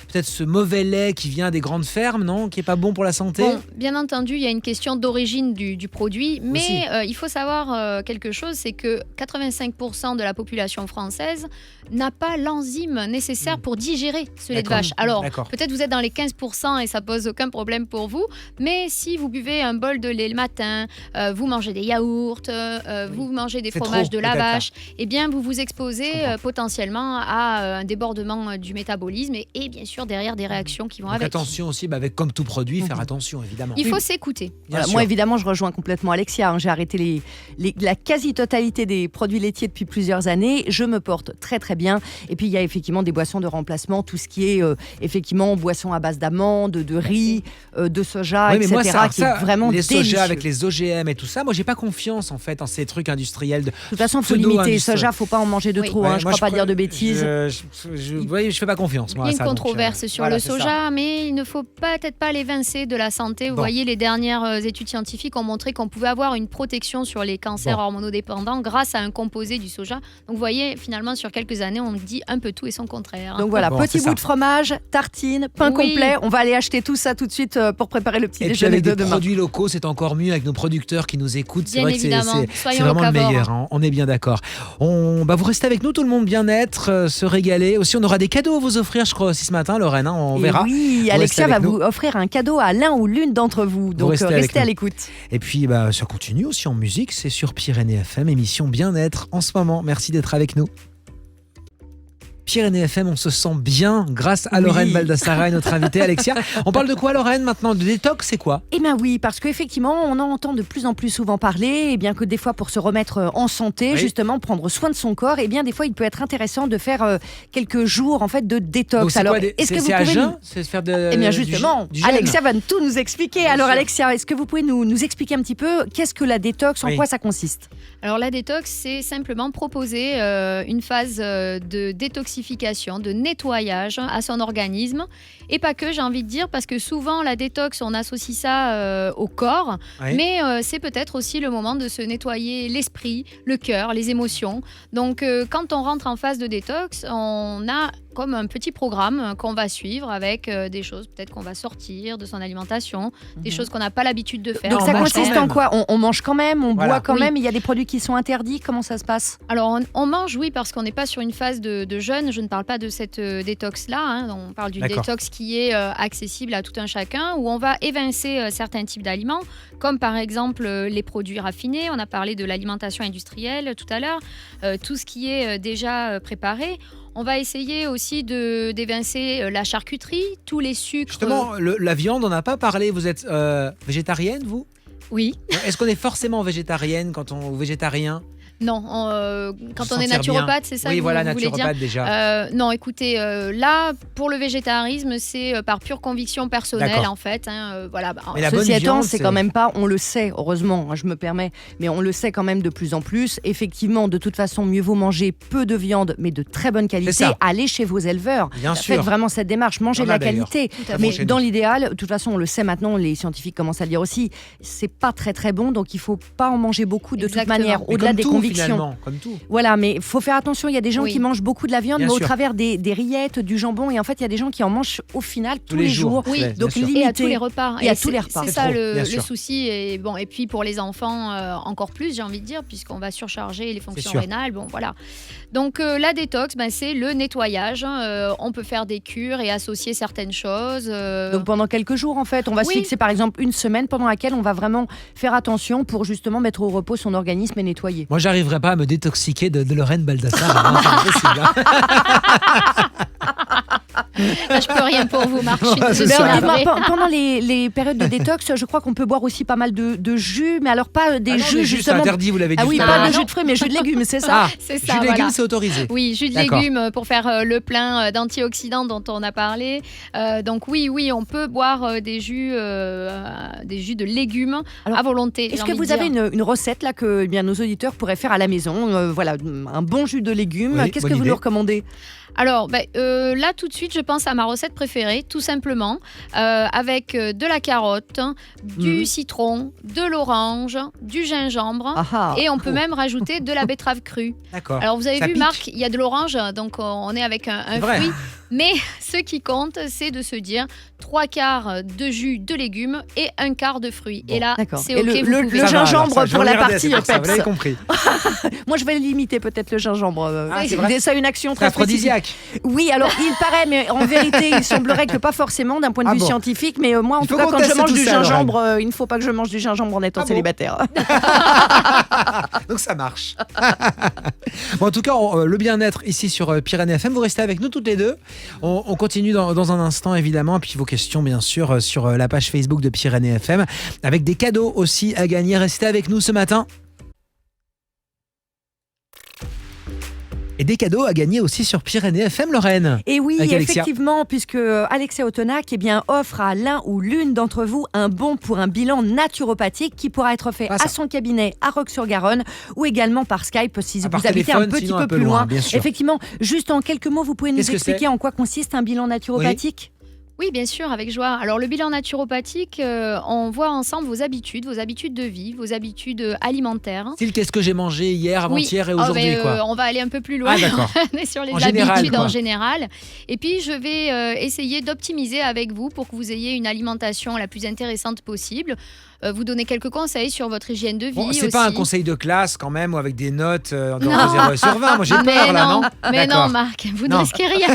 Speaker 1: peut-être ce mauvais lait qui vient des grandes fermes, non, qui est pas bon pour la santé.
Speaker 3: Bon, bien entendu, il y a une question d'origine du produit, mais
Speaker 1: Aussi.
Speaker 3: il faut savoir quelque chose, c'est que 85% de la population française n'a pas l'enzyme nécessaire pour digérer ce lait de
Speaker 1: D'accord.
Speaker 3: vache. Alors,
Speaker 1: D'accord.
Speaker 3: peut-être vous êtes dans les 15% et ça pose aucun problème pour vous, mais si vous buvez un bol de lait le matin, vous mangez des yaourts, vous mangez des
Speaker 1: C'est
Speaker 3: fromages
Speaker 1: trop,
Speaker 3: de la
Speaker 1: peut-être, là.
Speaker 3: vache, eh bien, vous vous exposez
Speaker 1: Je comprends.
Speaker 3: potentiellement à un débordement du métabolisme et bien sûr derrière des réactions qui vont
Speaker 1: Donc
Speaker 3: avec.
Speaker 1: attention aussi, avec comme tout produit, faire attention évidemment.
Speaker 3: Il faut s'écouter.
Speaker 1: Bien
Speaker 2: Voilà,
Speaker 1: sûr.
Speaker 2: moi, évidemment, je rejoins complètement Alexia. J'ai arrêté la quasi-totalité des produits laitiers depuis plusieurs années. Je me porte très, très bien. Et puis, il y a effectivement des boissons de remplacement, tout ce qui est effectivement boissons à base d'amandes, de riz, de soja,
Speaker 1: Ouais, mais
Speaker 2: etc.,
Speaker 1: moi,
Speaker 2: qui est vraiment
Speaker 1: les
Speaker 2: délicieux.
Speaker 1: sojas avec les OGM et tout ça, moi j'ai pas confiance en fait en ces trucs industriels.
Speaker 2: De toute façon, il faut limiter.
Speaker 1: pseudo-industriels.
Speaker 2: Soja, faut pas en manger de
Speaker 3: Oui.
Speaker 2: trop.
Speaker 1: Ouais,
Speaker 2: Je
Speaker 1: moi,
Speaker 2: crois pas
Speaker 1: pre-
Speaker 2: dire de bêtises.
Speaker 1: vous voyez, je fais pas confiance. Moi,
Speaker 3: Il y a
Speaker 1: à ça,
Speaker 3: une
Speaker 1: donc,
Speaker 3: controverse sur
Speaker 1: voilà,
Speaker 3: le
Speaker 1: c'est ça.
Speaker 3: soja, mais il ne faut peut-être pas l'évincer de la santé. Vous
Speaker 1: Bon.
Speaker 3: voyez, les dernières études scientifiques ont montré qu'on pouvait avoir une protection sur les cancers
Speaker 1: Bon.
Speaker 3: hormonodépendants grâce à un composé du soja. Donc vous voyez, finalement, sur quelques années, on dit un peu tout et son contraire.
Speaker 2: Donc voilà,
Speaker 1: Bon,
Speaker 2: petit
Speaker 1: c'est
Speaker 2: bout
Speaker 1: ça.
Speaker 2: de fromage, tartine, pain
Speaker 3: Oui.
Speaker 2: complet. On va aller acheter tout ça tout de suite pour préparer le petit
Speaker 1: Et puis
Speaker 2: déjeuner
Speaker 1: avec
Speaker 2: de
Speaker 1: des
Speaker 2: demain.
Speaker 1: produits locaux, c'est encore mieux avec nos producteurs qui nous écoutent. C'est
Speaker 3: Bien
Speaker 1: vrai que
Speaker 3: évidemment,
Speaker 1: c'est
Speaker 3: soyons
Speaker 1: vraiment le
Speaker 3: locavores.
Speaker 1: meilleur. Hein. On est bien d'accord. Vous restez avec nous, tout le monde bien-être, se régaler. Aussi, on aura des cadeaux à vous offrir, je crois, aussi ce matin, Lorraine. Hein, on
Speaker 2: Et
Speaker 1: verra.
Speaker 2: oui,
Speaker 1: Vous
Speaker 2: Alexia
Speaker 1: restez
Speaker 2: va
Speaker 1: avec
Speaker 2: vous offrir un cadeau à l'un ou l'une d'entre vous. Donc
Speaker 1: restez avec
Speaker 2: restez à
Speaker 1: nous.
Speaker 2: l'écoute.
Speaker 1: Et puis, ça continue aussi en musique. C'est sur Pyrénées FM, émission bien-être en ce moment. Merci d'être avec nous. Pyrénées FM, on se sent bien grâce à Lorraine
Speaker 2: Oui.
Speaker 1: Baldassara, notre invitée Alexia. On parle de quoi, Lorraine, maintenant? De détox, c'est quoi?
Speaker 2: Eh bien oui, parce qu'effectivement, on en entend de plus en plus souvent parler, et bien que des fois pour se remettre en santé,
Speaker 1: Oui.
Speaker 2: justement prendre soin de son corps, et bien des fois il peut être intéressant de faire quelques jours en fait de détox.
Speaker 1: Donc, c'est
Speaker 2: Alors,
Speaker 1: quoi,
Speaker 2: est-ce que vous
Speaker 1: c'est à
Speaker 2: pouvez
Speaker 1: jeun?
Speaker 2: nous...
Speaker 1: C'est faire de.
Speaker 2: Eh bien justement,
Speaker 1: du jeûne.
Speaker 2: Alexia va tout nous expliquer.
Speaker 1: Bien
Speaker 2: Alors
Speaker 1: sûr.
Speaker 2: Alexia, est-ce que vous pouvez nous expliquer un petit peu qu'est-ce que la détox, en
Speaker 1: Oui.
Speaker 2: quoi ça consiste?
Speaker 3: Alors la détox, c'est simplement proposer une phase de détoxification, de nettoyage à son organisme. Et pas que, j'ai envie de dire, parce que souvent la détox, on associe ça au corps,
Speaker 1: Oui.
Speaker 3: mais c'est peut-être aussi le moment de se nettoyer l'esprit, le cœur, les émotions. Donc quand on rentre en phase de détox, on a comme un petit programme qu'on va suivre avec des choses peut-être qu'on va sortir de son alimentation, des choses qu'on n'a pas l'habitude de faire.
Speaker 2: Donc
Speaker 1: on
Speaker 2: ça
Speaker 1: mange
Speaker 2: consiste
Speaker 1: quand
Speaker 2: en
Speaker 1: même.
Speaker 2: quoi on mange quand même, on
Speaker 1: Voilà.
Speaker 2: boit quand
Speaker 3: Oui.
Speaker 2: même, il y a des produits qui sont interdits, comment ça se passe?
Speaker 3: Alors, on mange, oui, parce qu'on n'est pas sur une phase de jeûne. Je ne parle pas de cette détox-là. Hein. On parle d'une
Speaker 1: D'accord.
Speaker 3: détox qui est accessible à tout un chacun, où on va évincer certains types d'aliments, comme par exemple les produits raffinés. On a parlé de l'alimentation industrielle tout à l'heure, tout ce qui est déjà préparé. On va essayer aussi d'évincer la charcuterie, tous les sucres.
Speaker 1: Justement, la viande, on n'a pas parlé. Vous êtes végétarienne, vous?
Speaker 3: Oui.
Speaker 1: Est-ce qu'on est forcément végétarienne ou végétarien?
Speaker 3: Non, quand
Speaker 1: Se
Speaker 3: on est
Speaker 1: sentir bien.
Speaker 3: naturopathe, c'est ça
Speaker 1: Oui,
Speaker 3: que
Speaker 1: voilà,
Speaker 3: vous voulez dire?
Speaker 1: naturopathe déjà.
Speaker 3: Non, écoutez, là, pour le végétarisme, c'est par pure conviction personnelle,
Speaker 1: D'accord.
Speaker 3: en fait. Hein, voilà.
Speaker 1: Mais la bonne
Speaker 2: Ceci étant,
Speaker 1: viande,
Speaker 2: c'est quand même pas, on le sait, heureusement, hein, je me permets, mais on le sait quand même de plus en plus. Effectivement, de toute façon, mieux vaut manger peu de viande, mais de très bonne qualité.
Speaker 1: ça.
Speaker 2: Allez chez vos éleveurs.
Speaker 1: Bien
Speaker 2: Faites
Speaker 1: sûr.
Speaker 2: vraiment cette démarche, mangez
Speaker 1: On
Speaker 2: de
Speaker 1: a
Speaker 2: la
Speaker 1: d'ailleurs.
Speaker 2: qualité.
Speaker 3: Tout à
Speaker 1: bon
Speaker 2: Mais
Speaker 1: chez
Speaker 2: dans
Speaker 1: nous.
Speaker 2: l'idéal, de toute façon, on le sait maintenant, les scientifiques commencent à le dire aussi, c'est pas très très bon, donc il faut pas en manger beaucoup de
Speaker 3: Exactement.
Speaker 2: toute manière,
Speaker 1: Mais
Speaker 2: au-delà
Speaker 1: comme
Speaker 2: des
Speaker 1: tout,
Speaker 2: convictions.
Speaker 1: finalement, comme tout.
Speaker 2: Voilà, mais il faut faire attention, il y a des gens
Speaker 3: Oui.
Speaker 2: qui mangent beaucoup de la viande,
Speaker 1: Bien
Speaker 2: mais au
Speaker 1: sûr.
Speaker 2: travers des rillettes, du jambon, et en fait, il y a des gens qui en mangent au final tous les jours.
Speaker 3: Oui.
Speaker 1: Ouais, bien
Speaker 2: Donc
Speaker 1: sûr.
Speaker 3: Et à
Speaker 2: limiter.
Speaker 3: tous les repas.
Speaker 2: Et à
Speaker 3: c'est-
Speaker 2: tous les repas.
Speaker 3: C'est
Speaker 1: C'est
Speaker 3: ça
Speaker 1: trop,
Speaker 3: le
Speaker 1: bien sûr.
Speaker 3: souci. Et, bon, et puis pour les enfants, encore plus, j'ai envie de dire, puisqu'on va surcharger les fonctions
Speaker 1: sûr.
Speaker 3: rénales. Bon, voilà. Donc la détox, c'est le nettoyage. Hein. On peut faire des cures et associer certaines choses.
Speaker 2: Donc pendant quelques jours, en fait, on va se
Speaker 3: Oui.
Speaker 2: fixer par exemple une semaine pendant laquelle on va vraiment faire attention pour justement mettre au repos son organisme et nettoyer.
Speaker 1: Moi, j'arriverai pas à me détoxiquer de Lorraine Baldassara. Hein, c'est impossible, hein.
Speaker 3: Là, je peux rien pour vous, Marc. Je suis
Speaker 1: C'est
Speaker 3: désolée,
Speaker 1: ça.
Speaker 2: Alors, dites-moi,
Speaker 3: navrée.
Speaker 2: pendant les périodes de détox, je crois qu'on peut boire aussi pas mal de jus, mais alors pas des
Speaker 1: Ah non,
Speaker 2: jus
Speaker 1: les jus, c'est
Speaker 2: justement.
Speaker 1: interdit, vous l'avez dit.
Speaker 2: Ah oui,
Speaker 1: tout à
Speaker 2: pas
Speaker 1: l'heure.
Speaker 2: de
Speaker 3: non.
Speaker 2: jus de fruits, mais jus de légumes, c'est ça.
Speaker 1: Ah,
Speaker 3: C'est
Speaker 1: jus
Speaker 3: ça,
Speaker 1: de légumes,
Speaker 3: voilà.
Speaker 1: c'est autorisé.
Speaker 3: Oui, jus de
Speaker 1: D'accord.
Speaker 3: légumes pour faire le plein d'antioxydants dont on a parlé. Donc oui, on peut boire des jus de légumes
Speaker 2: Alors,
Speaker 3: à volonté.
Speaker 2: Est-ce
Speaker 3: j'ai
Speaker 2: que
Speaker 3: envie de
Speaker 2: vous avez
Speaker 3: dire.
Speaker 2: une recette là que bien nos auditeurs pourraient faire à la maison? Voilà, un bon jus de légumes.
Speaker 1: Oui,
Speaker 2: Qu'est-ce
Speaker 1: bonne
Speaker 2: que vous
Speaker 1: idée.
Speaker 2: nous recommandez?
Speaker 3: Alors, là, tout de suite, je pense à ma recette préférée, tout simplement, avec de la carotte, du citron, de l'orange, du gingembre.
Speaker 2: Ah ah.
Speaker 3: Et on peut même rajouter de la betterave crue.
Speaker 1: D'accord.
Speaker 3: Alors vous avez
Speaker 1: Ça
Speaker 3: vu
Speaker 1: pique.
Speaker 3: Marc, il y a de l'orange, donc on est avec un
Speaker 1: C'est vrai.
Speaker 3: fruit. Mais ce qui compte, c'est de se dire 3/4 de jus de légumes et 1/4 de fruits.
Speaker 1: Bon.
Speaker 3: Et là,
Speaker 2: D'accord.
Speaker 3: c'est
Speaker 2: Et
Speaker 3: ok.
Speaker 2: le
Speaker 3: vous pouvez.
Speaker 2: le
Speaker 1: Ça va,
Speaker 2: gingembre
Speaker 1: alors, ça, je
Speaker 2: pour la
Speaker 1: regardais,
Speaker 2: partie
Speaker 1: c'est pour ça,
Speaker 2: peps.
Speaker 1: Vous l'avez compris.
Speaker 2: Moi, je vais limiter peut-être le gingembre.
Speaker 1: Ah, c'est vrai.
Speaker 2: Ça a une action
Speaker 1: C'est
Speaker 2: très spécifique.
Speaker 1: aphrodisiaque.
Speaker 2: Oui, alors il paraît, mais en vérité, il semblerait que pas forcément d'un point de
Speaker 1: Ah
Speaker 2: vue
Speaker 1: bon.
Speaker 2: scientifique. Mais moi, en
Speaker 1: Il
Speaker 2: tout
Speaker 1: faut
Speaker 2: cas,
Speaker 1: qu'on
Speaker 2: quand je
Speaker 1: teste
Speaker 2: mange
Speaker 1: tout
Speaker 2: du
Speaker 1: ça,
Speaker 2: gingembre, il ne faut pas que je mange du gingembre en étant
Speaker 1: Ah bon.
Speaker 2: célibataire.
Speaker 1: Donc ça marche. Bon, en tout cas, le bien-être ici sur Pyrénées FM, vous restez avec nous toutes les deux. On continue dans un instant évidemment, et puis vos questions bien sûr sur la page Facebook de Pyrénées FM, avec des cadeaux aussi à gagner. Restez avec nous ce matin. Et des cadeaux à gagner aussi sur Pyrénées FM, Lorraine.
Speaker 2: Et oui,
Speaker 1: Avec Alexia.
Speaker 2: effectivement, puisque Alexia Otonac offre à l'un ou l'une d'entre vous un bon pour un bilan naturopathique qui pourra être fait
Speaker 1: Ah, ça.
Speaker 2: à son cabinet à Roques-sur-Garonne ou également par Skype si
Speaker 1: Par
Speaker 2: vous habitez un
Speaker 1: téléphone,
Speaker 2: petit
Speaker 1: sinon
Speaker 2: peu
Speaker 1: un peu
Speaker 2: plus loin.
Speaker 1: bien sûr.
Speaker 2: Effectivement, juste en quelques mots, vous pouvez nous
Speaker 1: Qu'est-ce que
Speaker 2: expliquer
Speaker 1: c'est
Speaker 2: en quoi consiste un bilan naturopathique ?
Speaker 3: Oui, bien sûr, avec joie. Alors, le bilan naturopathique, on voit ensemble vos habitudes de vie, vos habitudes alimentaires.
Speaker 1: Style, qu'est-ce que j'ai mangé hier, avant-hier et
Speaker 3: Oh,
Speaker 1: aujourd'hui,
Speaker 3: mais,
Speaker 1: quoi.
Speaker 3: on va aller un peu plus loin.
Speaker 1: Ah, d'accord.
Speaker 3: On est sur les
Speaker 1: En général,
Speaker 3: habitudes
Speaker 1: quoi.
Speaker 3: en général. Et puis, je vais essayer d'optimiser avec vous pour que vous ayez une alimentation la plus intéressante possible. Vous donner quelques conseils sur votre hygiène de vie
Speaker 1: Bon, c'est
Speaker 3: aussi.
Speaker 1: pas un conseil de classe quand même, ou avec des notes
Speaker 3: Non.
Speaker 1: de 0 sur 20. Moi, j'ai
Speaker 3: Mais
Speaker 1: peur là, non
Speaker 3: Mais
Speaker 1: D'accord.
Speaker 3: non, Marc, vous ne
Speaker 1: Non.
Speaker 3: risquez rien.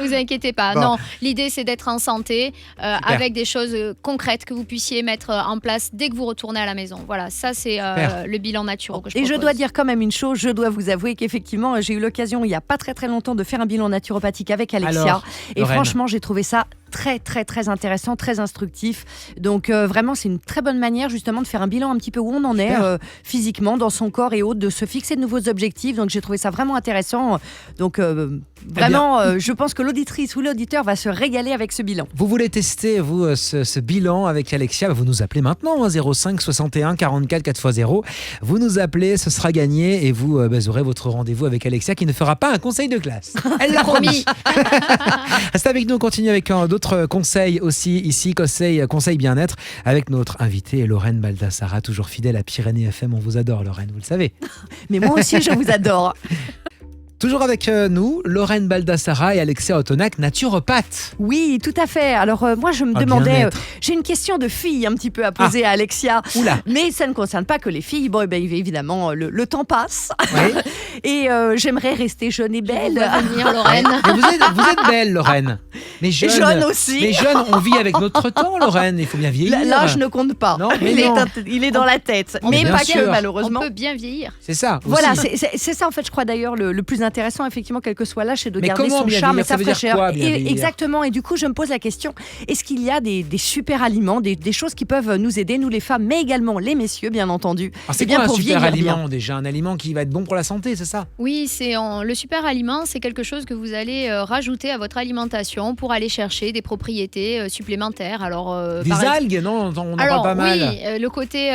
Speaker 3: Vous inquiétez pas.
Speaker 1: Bon.
Speaker 3: Non, l'idée c'est d'être en santé avec des choses concrètes que vous puissiez mettre en place dès que vous retournez à la maison. Voilà, ça c'est le bilan naturo que je
Speaker 2: Et je
Speaker 3: propose.
Speaker 2: dois dire quand même une chose, je dois vous avouer qu'effectivement, j'ai eu l'occasion il n'y a pas très très longtemps de faire un bilan naturopathique avec Alexia.
Speaker 1: Alors,
Speaker 2: Et
Speaker 1: Lorraine.
Speaker 2: franchement, j'ai trouvé ça très très très intéressant, très instructif. Donc vraiment, c'est une très bonne manière justement de faire un bilan un petit peu où on en est
Speaker 1: Super.
Speaker 2: physiquement, dans son corps et autres, de se fixer de nouveaux objectifs. Donc j'ai trouvé ça vraiment intéressant. Donc vraiment, je pense que l'auditrice ou l'auditeur va se régaler avec ce bilan.
Speaker 1: Vous voulez tester, vous, ce bilan avec Alexia, vous nous appelez maintenant, hein, 05 61 44 4x0. Vous nous appelez, ce sera gagné et vous aurez votre rendez-vous avec Alexia qui ne fera pas un conseil de classe. Elle l'a promis. Restez avec nous, on continue avec d'autres conseils aussi ici, conseil bien-être, avec notre invitée Lorraine Baldassara, toujours fidèle à Pyrénées FM. On vous adore, Lorraine, vous le savez.
Speaker 2: Mais moi aussi, je vous adore.
Speaker 1: Toujours avec nous, Lorraine Baldassara et Alexia Otonac, naturopathe.
Speaker 2: Oui, tout à fait. Alors moi, je me
Speaker 1: Ah,
Speaker 2: demandais,
Speaker 1: bien-être.
Speaker 2: j'ai une question de fille un petit peu à poser à Alexia.
Speaker 1: Oula.
Speaker 2: Mais ça ne concerne pas que les filles. Bon, eh ben, évidemment, le temps passe.
Speaker 1: Oui.
Speaker 2: Et j'aimerais rester jeune et
Speaker 3: Je vous
Speaker 2: belle.
Speaker 3: vois venir, Lorraine.
Speaker 1: Mais vous êtes belle, Lorraine. Mais jeune,
Speaker 2: Jeune aussi.
Speaker 1: Mais jeune, on vit avec notre temps, Lorraine. Il faut bien vieillir.
Speaker 2: L'âge ne compte pas.
Speaker 1: Non, mais
Speaker 2: il,
Speaker 1: non.
Speaker 2: il est dans la tête.
Speaker 1: Mais
Speaker 2: Mais
Speaker 1: bien
Speaker 2: pas
Speaker 1: sûr.
Speaker 2: que,
Speaker 3: On
Speaker 2: malheureusement.
Speaker 3: peut bien vieillir.
Speaker 1: C'est ça.
Speaker 2: Voilà,
Speaker 1: aussi.
Speaker 2: c'est ça en fait, je crois d'ailleurs le plus intéressant, effectivement, quel que soit l'âge, c'est de
Speaker 1: Mais
Speaker 2: garder
Speaker 1: comment
Speaker 2: son
Speaker 1: bien
Speaker 2: charme et
Speaker 1: vieillir ?
Speaker 2: sa
Speaker 1: Ça veut dire
Speaker 2: fraîcheur.
Speaker 1: quoi, bien vieillir ?
Speaker 2: Exactement. Et du coup, je me pose la question, est-ce qu'il y a des super aliments, des choses qui peuvent nous aider, nous les femmes, mais également les messieurs, bien entendu.
Speaker 1: Alors, c'est
Speaker 2: Eh bien,
Speaker 1: quoi un
Speaker 2: pour
Speaker 1: super
Speaker 2: vieillir bien.
Speaker 1: aliment déjà? Un aliment qui va être bon pour la santé, c'est ça?
Speaker 3: Oui, le super aliment, c'est quelque chose que vous allez rajouter à votre alimentation pour aller chercher des propriétés supplémentaires. Alors,
Speaker 1: Des
Speaker 3: par ex-
Speaker 1: algues, non? On en
Speaker 3: Alors,
Speaker 1: parle pas mal.
Speaker 3: oui, le côté